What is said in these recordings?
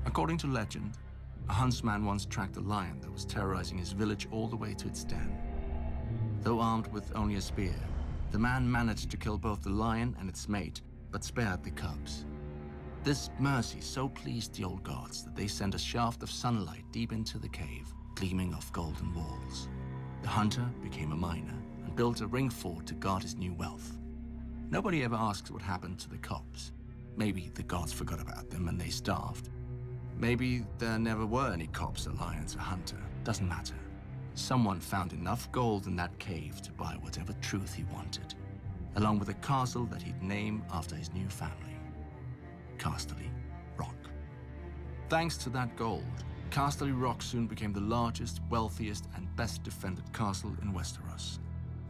According to legend, a huntsman once tracked a lion that was terrorizing his village all the way to its den. Though armed with only a spear, the man managed to kill both the lion and its mate, but spared the cubs. This mercy so pleased the old gods that they sent a shaft of sunlight deep into the cave, gleaming off golden walls. The hunter became a miner and built a ring fort to guard his new wealth. Nobody ever asks what happened to the cubs. Maybe the gods forgot about them and they starved. Maybe there never were any cops or lions or hunter. Doesn't matter. Someone found enough gold in that cave to buy whatever truth he wanted, along with a castle that he'd name after his new family. Casterly Rock. Thanks to that gold, Casterly Rock soon became the largest, wealthiest, and best defended castle in Westeros.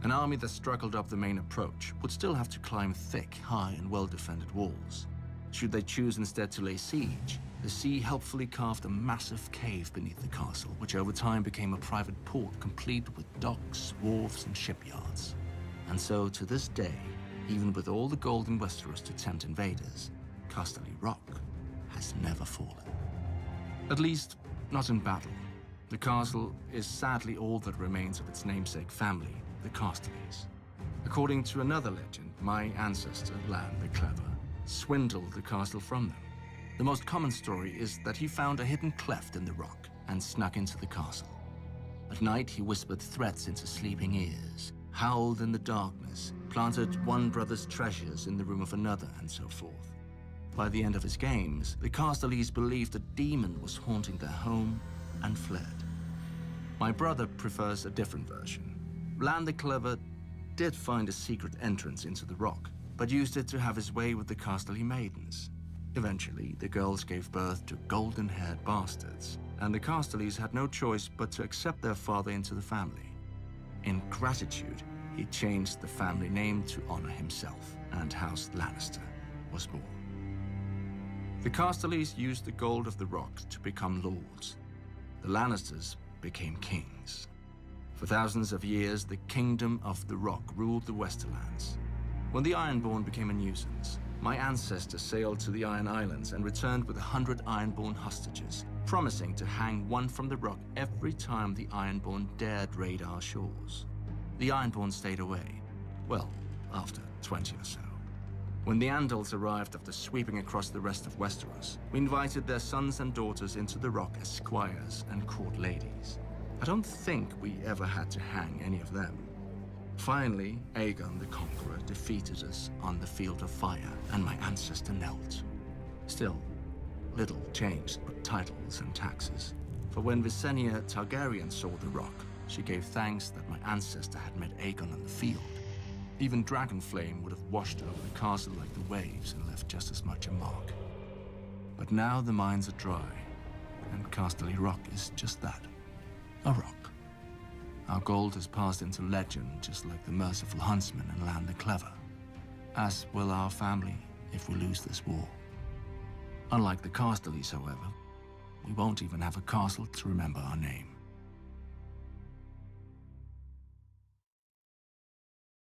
An army that struggled up the main approach would still have to climb thick, high, and well-defended walls. Should they choose instead to lay siege, the sea helpfully carved a massive cave beneath the castle, which over time became a private port complete with docks, wharves, and shipyards. And so, to this day, even with all the gold in Westeros to tempt invaders, Casterly Rock has never fallen. At least, not in battle. The castle is sadly all that remains of its namesake family, the Casterlys. According to another legend, my ancestor, Lan the Clever, swindled the castle from them. The most common story is that he found a hidden cleft in the rock and snuck into the castle. At night, he whispered threats into sleeping ears, howled in the darkness, planted one brother's treasures in the room of another, and so forth. By the end of his games, the Casterlys believed a demon was haunting their home and fled. My brother prefers a different version. Lan the Clever did find a secret entrance into the rock, but used it to have his way with the Casterly maidens. Eventually, the girls gave birth to golden-haired bastards, and the Casterlys had no choice but to accept their father into the family. In gratitude, he changed the family name to honor himself, and House Lannister was born. The Casterlys used the gold of the rock to become lords. The Lannisters became kings. For thousands of years, the Kingdom of the Rock ruled the Westerlands. When the Ironborn became a nuisance, my ancestors sailed to the Iron Islands and returned with 100 Ironborn hostages, promising to hang one from the rock every time the Ironborn dared raid our shores. The Ironborn stayed away, well, after 20 or so. When the Andals arrived after sweeping across the rest of Westeros, we invited their sons and daughters into the rock as squires and court ladies. I don't think we ever had to hang any of them. Finally, Aegon the Conqueror defeated us on the Field of Fire, and my ancestor knelt. Still, little changed but titles and taxes. For when Visenya Targaryen saw the rock, she gave thanks that my ancestor had met Aegon on the field. Even Dragonflame would have washed over the castle like the waves and left just as much a mark. But now the mines are dry, and Casterly Rock is just that, a rock. Our gold has passed into legend just like the merciful huntsman and Lan the Clever, as will our family if we lose this war. Unlike the Casterlys, however, we won't even have a castle to remember our name.